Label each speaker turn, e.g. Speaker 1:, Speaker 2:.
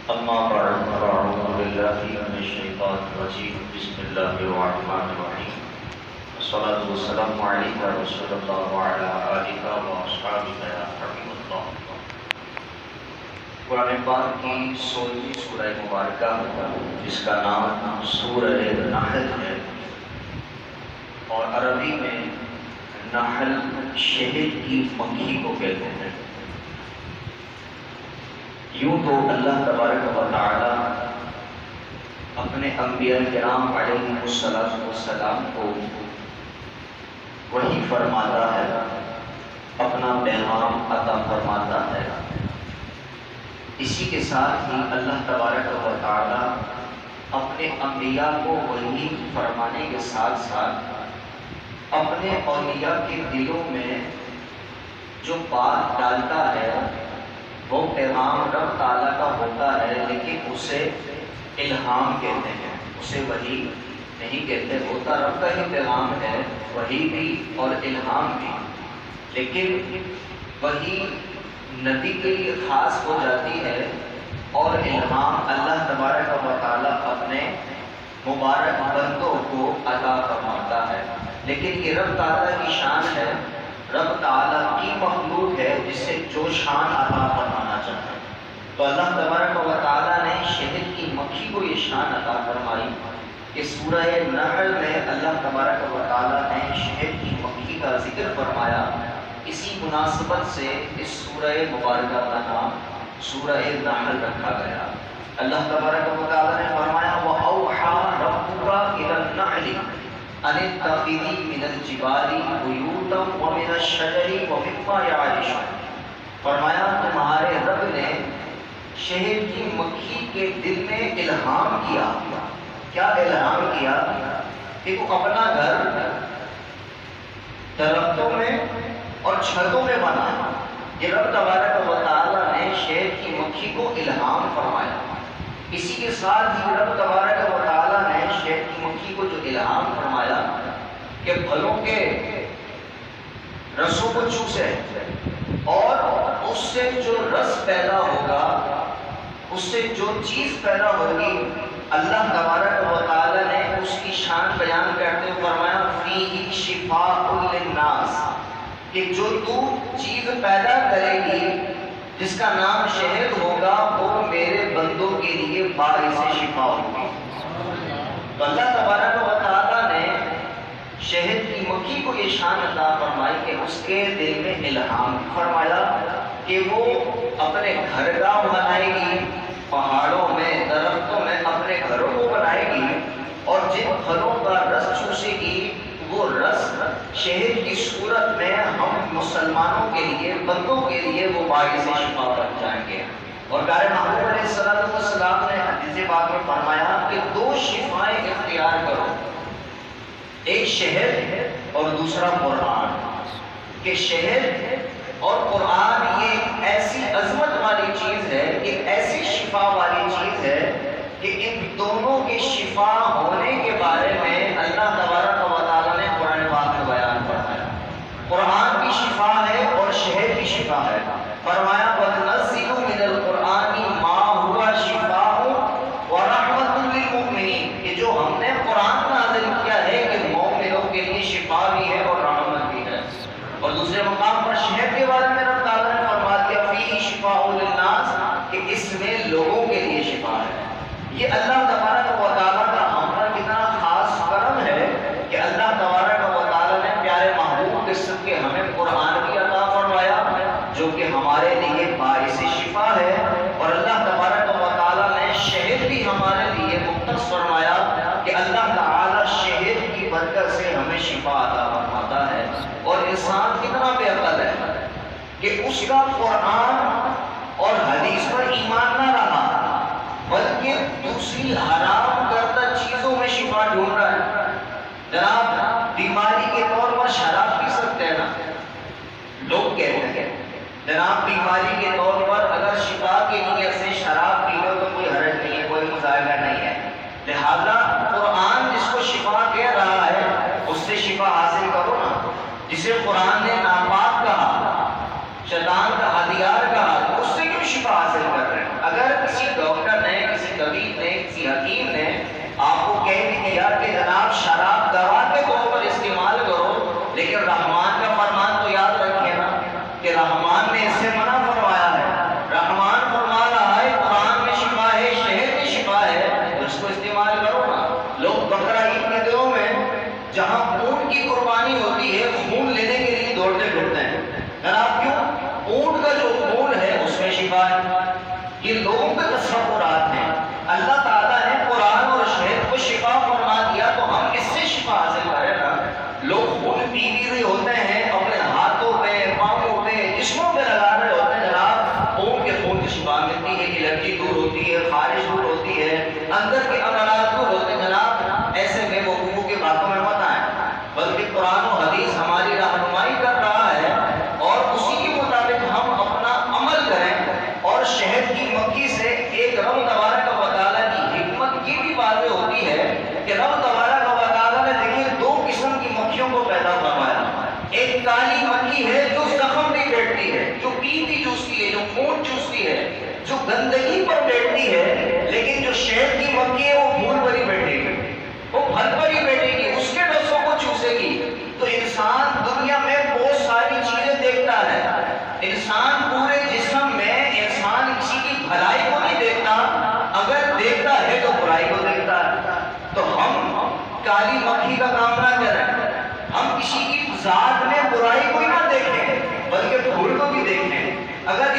Speaker 1: أما بعد فأعوذ بالله من الشيطان الرجيم بسم الله الرحمن الرحيم والصلاة والسلام عليك يا رسول الله وعلى آلك وأصحابك يا حبيب الله. قرآن پاک کی 16ویں سورہ مبارکہ جس کا نام سورہ نحل ہے اور عربی میں نحل شہد کی مکھی کو کہتے ہیں. یوں تو اللہ تبارک و تعالی اپنے انبیاء کرام علیہ السلام کو وحی فرماتا ہے، اپنا پیغام عطا فرماتا ہے. اسی کے ساتھ ہی اللہ تبارک و تعالی اپنے انبیاء کو وحی فرمانے کے ساتھ ساتھ اپنے اولیاء کے دلوں میں جو بات ڈالتا ہے وہ پیغام رب تعالیٰ کا ہوتا ہے، لیکن اسے الہام کہتے ہیں، اسے وحی نہیں کہتے. ہوتا رب کا ہی پیغام ہے، وحی بھی اور الہام بھی، لیکن وحی نبی کے لیے خاص ہو جاتی ہے اور الہام اللہ تبارک و تعالیٰ اپنے مبارک بندوں کو عطا فرماتا ہے. لیکن یہ رب تعالیٰ کی شان ہے، رب تعالیٰ کی مخلوق ہے جسے جو شان عطا فرمانا چاہتا ہے. تو اللہ تبارک و تعالیٰ نے شہد کی مکھی کو یہ شان عطا فرمائی کہ سورہ نحل میں اللہ تبارک و تعالیٰ نے شہد کی مکھی کا ذکر فرمایا. اسی مناسبت سے اس سورہ مبارکہ کا نام سورہ نحل رکھا گیا. اللہ تبارک و تعالیٰ نے فرمایا وَأَوْحَىٰ رَبُّكَ إِلَى النَّحْلِ أَنِ اتَّخِذِي مِنَ الْجِبَالِ بُيُوتًا وَمِنَ الشَّجَرِ وَمِمَّا يَعْرِشُونَ. فرمایا تمہارے رب نے شہد کی مکھی کے دل میں الہام کیا. کیا الہام کیا؟ کہ وہ اپنا گھر درختوں میں اور چھتوں میں بنایا. یہ رب تبارک و تعالیٰ نے شہد کی مکھی کو الہام فرمایا. اسی کے ساتھ ہی رب تبارک و تعالیٰ نے شہد کی مکھی کو جو الہام فرمایا کہ پھلوں کے رسوں کو چوسے اور اس سے جو رس پیدا ہوگا، اس سے جو چیز پیدا ہوگی، اللہ تبارک و تعالیٰ نے اس کی شان بیان کرتے ہوئے فرمایا فیہ شفاء للناس، کہ جو تو چیز پیدا کرے گی جس کا نام شہد ہوگا وہ میرے بندوں کے لیے باعث شفا ہوگی. تو اللہ تبارک و تعالیٰ نے شہد کی مکھی کو یہ شان عطا فرمائی کہ اس کے دل میں الہام فرمایا کہ وہ اپنے گھرگاہ بنائے گی، پہاڑوں میں درختوں میں اپنے گھروں کو بنائے گی اور جن پھلوں کا رس چوسے گی وہ رس شہد کی صورت میں ہم مسلمانوں کے لیے، بندوں کے لیے وہ باعث شفا بن جائیں گے. اور پیارے محبوب علیہ السلام نے حدیث پاک میں فرمایا کہ دو شفائیں اختیار کرو، ایک شہد اور دوسرا قرآن. کہ شہد اور قرآن یہ ایک ایسی عظمت والی چیز ہے، ایک ایسی شفا والی چیز ہے کہ ان دونوں کی شفا ہونے کے بارے میں اللہ تبارک و تعالیٰ نے قرآن پاک میں بیان فرمایا. قرآن کی شفا ہے اور شہد کی شفا ہے. فرمایا وَنُنَزِّلُ مِنَ الْقُرْآنِ مَا هُوَ شِفَاءٌ وَرَحْمَةٌ لِّلْمُؤْمِنِينَ، کہ جو ہم نے قرآن نازل کیا ہے کہ مومنوں کے لیے شفا بھی ہے اور رحمت بھی ہے. اور دوسرے مقام پر شہد کے بارے میں رب تعالیٰ نے فرما دیا فیہ شفاء للناس، کہ اس میں لوگوں کے لیے شفا ہے. یہ اللہ تبارک و تعالیٰ کا ہم پر کتنا خاص کرم ہے کہ اللہ تبارک و تعالیٰ نے پیارے محبوب کے صدقے ہمیں قرآن بھی عطا فرمایا جو کہ ہمارے لیے باعث شفا ہے، اور اللہ تبارک و تعالیٰ نے شہد بھی ہمارے لیے مختص فرمایا کہ اللہ تعالیٰ شہد کی برکت سے ہمیں شفا عطا فرماتا ہے. اور انسان کتنا بے عقل ہے کہ اس کا قرآن اور حدیث پر ایمان نہ رہا بلکہ دوسری حرام کردہ چیزوں میں شفا ڈھونڈ رہا ہے. جناب بیماری کے طور پر شراب پی سکتے ہیں نا، لوگ کہتے ہیں جناب بیماری کے طور پر اگر شفا کے لیے سے شراب پی لو تو کوئی حرج نہیں ہے، کوئی مظاہرہ نہیں ہے. لہذا قرآن جس کو شفا کہہ رہا ہے اس سے شفا حاصل کرو نا. جسے قرآن نے ناپاک کہا، شیطان کا ہتھیار یہ لوگوں کے تصورات ہیں. اللہ تعالیٰ نے قرآن اور شہد کو شفا فرما دیا تو ہم اس سے شفا حاصل کریں نا. لوگ خون پی رہے ہوتے ہیں اپنے ہاتھوں پہ پاؤں پہ جسموں پہ لگا رہے ہوتے ہیں جناب. خون کے خون کی شفا ملتی ہے, الرجی دور ہوتی ہے, خارش دور ہوتی ہے, اندر کے امراض دور ہوتے ہیں جناب. ایسے بے وقوفوں کی باتوں میں مت آئیں, بلکہ قرآن و حدیث ہماری رہنمائی کر رہا ہے اور اسی کے مطابق ہم اپنا عمل کریں. اور شہد کی مکھی سے ایک رب تبارک و تعالیٰ کی حکمت یہ بھی واضح ہوتی ہے کہ رب تبارک و تعالیٰ نے دیکھیے دو قسم کی مکھیوں کو پیدا فرمایا. ایک کالی مکھی ہے جو زخم بھی بیٹھتی ہے, جو پیتی چوستی ہے, جو خون چوستی ہے, جو گندگی پر بیٹھتی ہے. لیکن جو شہد کی مکھی ہے وہ پھول پر ہی بیٹھے گی, وہ پھل پر ہی بیٹھے گی, اس کے رسوں کو چوسے گی. تو انسان دنیا میں بہت ساری چیزیں دیکھتا ہے, انسان پورے جسم میں انسان کسی کی بھلائی کو نہیں دیکھتا, اگر دیکھتا ہے تو برائی کو دیکھتا ہے. تو ہم کالی مکھی کا کام نہ کریں, ہم کسی کی ذات میں برائی کو ہی نہ دیکھیں بلکہ پھول کو بھی دیکھیں. اگر